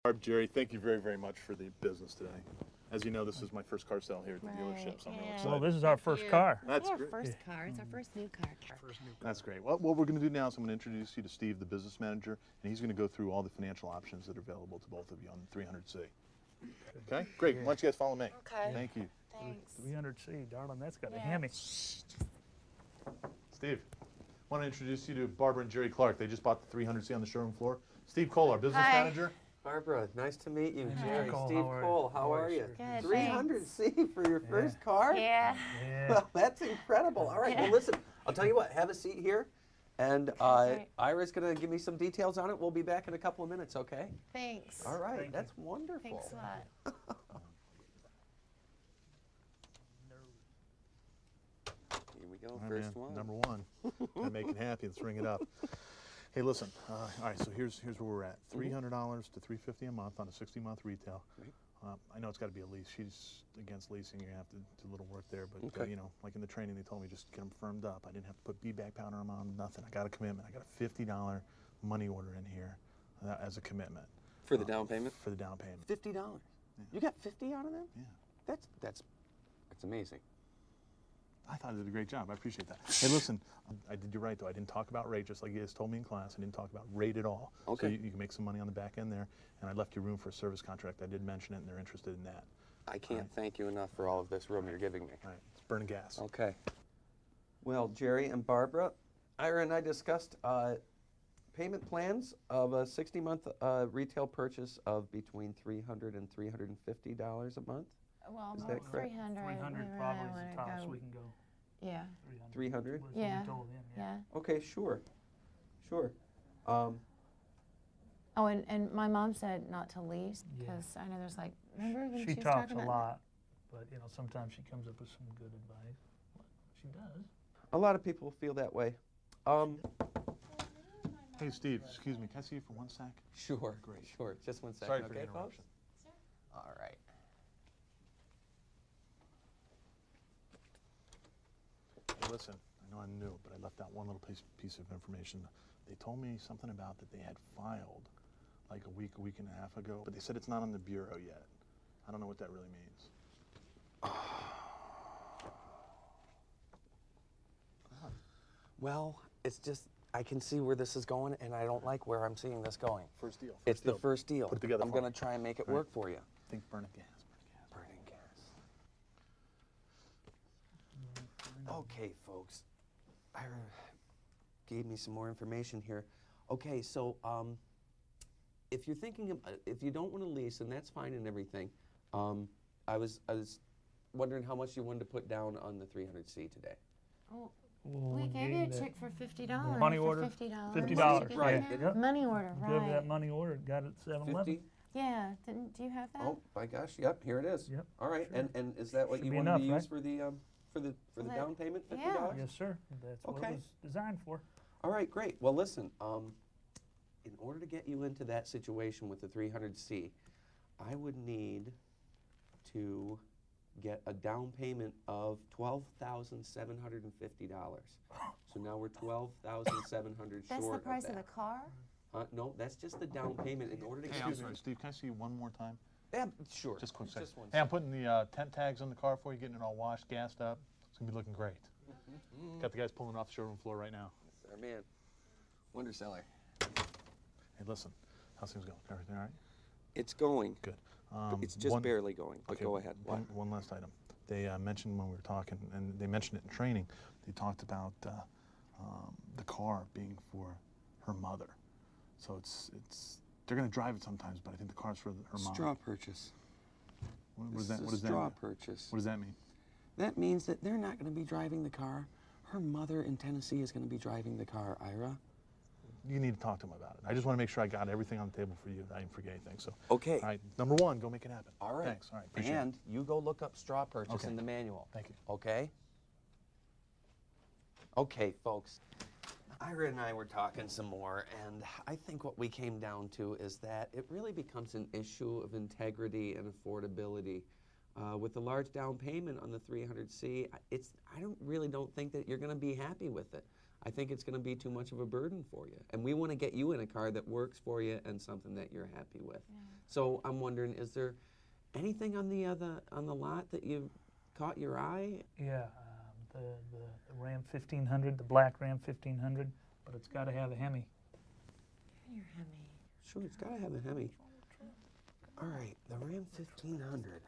Barb, Jerry, thank you very, very much for the business today. As you know, this is my first car sale here at the dealership, so I'm really excited. Well, this is our first car. That's our great. first car. It's our first new car. That's great. Well, what we're going to do now is I'm going to introduce you to Steve, the business manager, and he's going to go through all the financial options that are available to both of you on the 300C. Okay? Great. Why don't you guys follow me? Okay. Thank you. Thanks. 300C, darling, that's got a Yeah. Hemi. Steve, I want to introduce you to Barbara and Jerry Clark. They just bought the 300C on the showroom floor. Steve Cole, our business Hi. manager. Barbara, nice to meet you. Hi. Jerry, Cole, Steve how are you? Cole, how are you? Good, 300C for your first car? Yeah. Yeah. Well, that's incredible. All right, well, listen, I'll tell you what, have a seat here. And great. Ira's going to give me some details on it. We'll be back in a couple of minutes, okay? Thanks. All right, Thank that's wonderful. Thanks a lot. Here we go, All right, first man. one. Number one. Gotta make it happy. Let's ring it up. Hey, listen. All right, so here's where we're at. $300 to $350 a month on a 60-month retail. Great. I know it's got to be a lease. She's against leasing. You have to do a little work there, but Okay. you know, like in the training, they told me just get them firmed up. I didn't have to put B-back powder on them, nothing. I got a commitment. I got a $50 money order in here as a commitment. For the down payment? For the down payment. $50. You got 50 out of them? Yeah. That's amazing. I thought I did a great job. I appreciate that. Hey, listen, I did you right, though. I didn't talk about rate, just like you guys told me in class. I didn't talk about rate at all. Okay. So you can make some money on the back end there. And I left you room for a service contract. I did mention it, and they're interested in that. I can't thank you enough for all of this room you're giving me. All right, it's burning gas. Okay. Well, Jerry and Barbara, Ira and I discussed payment plans of a 60-month retail purchase of between $300 and $350 a month. Well, Is more that correct? 300. 300 we probably really is the wanna tops go. we can go. Yeah. 300? Was what we Yeah. told them, Yeah. Okay, sure. Sure. Oh, and my mom said not to lease Yeah. because I know there's like, remember when She was talks talking a about lot, but you know, sometimes she comes up with some good advice. She does. A lot of people feel that way. Hey, Steve, excuse me. Can I see you for 1 sec? Sure. Great. Sure. Just 1 second. Sorry for okay, the interruption. folks? All right. Hey, listen, I know I'm new, but I left out one little piece of information. They told me something about that they had filed like a week and a half ago, but they said it's not on the bureau yet. I don't know what that really means. Well, it's just, I can see where this is going, and I don't like where I'm seeing this going. First deal. It's the first deal. Put it together I'm for going me. to try and make it All right. work for you. Think burning gas. Burning gas. Okay, folks. Ira gave me some more information here. Okay, so if you're thinking, if you don't want to lease, and that's fine and everything, I was wondering how much you wanted to put down on the 300C today. Oh, Well, we gave you a that check for $50. money for order, $50. $50, Right. yeah. Yep. Money order, Give that right? money order, got it at 7-Eleven. 50? Yeah. Do you have that? Oh my gosh! Yep, here it is. Yep, All right, sure. and is that what Should you be wanted enough, to use right? for the that- down payment? $50. yeah. Yes, sir. That's what Okay. it was designed for. All right, great. Well, listen. In order to get you into that situation with the 300C, I would need to get a down payment of $12,750. So now we're $12,700 That's short the price of of that. the car? No, that's just the down payment in order to Hey, get I'm you. sorry, Steve, can I see you one more time? Yeah, sure. Just a quick second. Just one Hey, I'm second. putting the tent tags on the car for you, getting it all washed, gassed up. It's going to be looking great. Got the guys pulling it off the showroom floor right now. Our man, Wonder Seller. Hey, listen, how's things going? Everything all right? It's going. Good. It's just barely going. But Okay, go ahead. What? One last item. They mentioned when we were talking, and they mentioned it in training, they talked about the car being for her mother. So they're going to drive it sometimes, but I think the car's for her mom. Straw purchase. What This does that, is what a does that straw mean? purchase. What does that mean? That means that they're not going to be driving the car. Her mother in Tennessee is going to be driving the car, Ira. You need to talk to them about it. I just want to make sure I got everything on the table for you. I didn't forget anything. So, Okay. all right, number one, go make it happen. All right. Thanks. All right, appreciate And you go look up straw purchase Okay. in the manual. Thank you. Okay? Okay, folks. Ira and I were talking some more, and I think what we came down to is that it really becomes an issue of integrity and affordability. With the large down payment on the 300C, I really don't think that you're going to be happy with it. I think it's going to be too much of a burden for you. And we want to get you in a car that works for you and something that you're happy with. Yeah. So I'm wondering, is there anything on the lot that you caught your eye? Yeah, the Ram 1500, the black Ram 1500, but it's got to have a Hemi. Give me your Hemi. Sure, it's got to have a Hemi. All right, the Ram 1500.